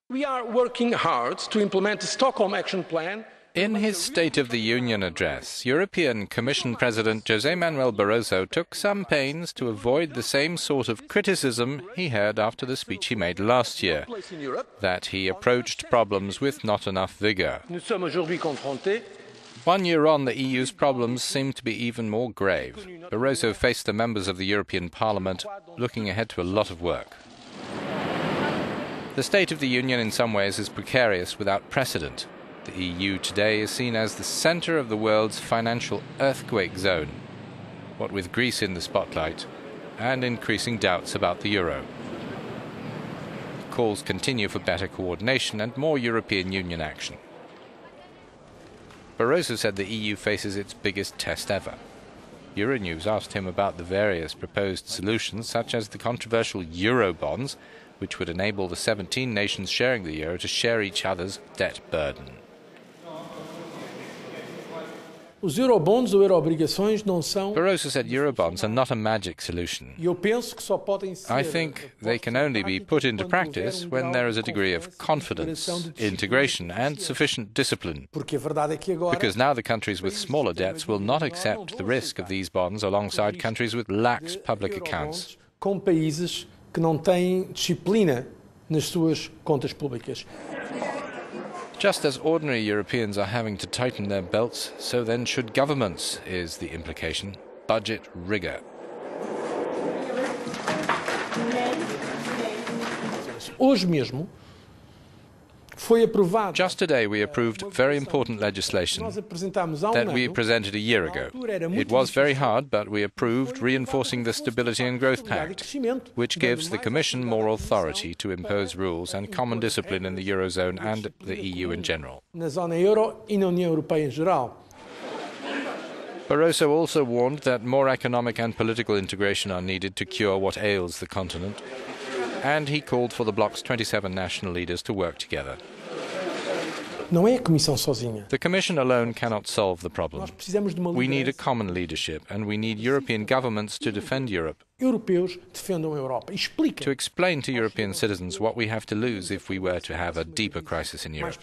We are working hard to implement the Stockholm Action Plan. In his State of the Union address, European Commission President José Manuel Barroso took some pains to avoid the same sort of criticism he heard after the speech he made last year, that he approached problems with not enough vigour. 1 year on, the EU's problems seem to be even more grave. Barroso faced the members of the European Parliament looking ahead to a lot of work. The State of the Union in some ways is precarious without precedent. The EU today is seen as the centre of the world's financial earthquake zone, what with Greece in the spotlight and increasing doubts about the euro. Calls continue for better coordination and more European Union action. Barroso said the EU faces its biggest test ever. Euronews asked him about the various proposed solutions, such as the controversial Eurobonds, which would enable the 17 nations sharing the euro to share each other's debt burden. Barroso said Eurobonds are not a magic solution. I think they can only be put into practice when there is a degree of confidence, integration and sufficient discipline. Because now the countries with smaller debts will not accept the risk of these bonds alongside countries with lax public accounts. Just as ordinary Europeans are having to tighten their belts, so then should governments, is the implication. Budget rigour. Just today we approved very important legislation that we presented a year ago. It was very hard, but we approved reinforcing the Stability and Growth Pact, which gives the Commission more authority to impose rules and common discipline in the Eurozone and the EU in general. Barroso also warned that more economic and political integration are needed to cure what ails the continent, and he called for the bloc's 27 national leaders to work together. The Commission alone cannot solve the problem. We need a common leadership, and we need European governments to defend Europe, to explain to European citizens what we have to lose if we were to have a deeper crisis in Europe.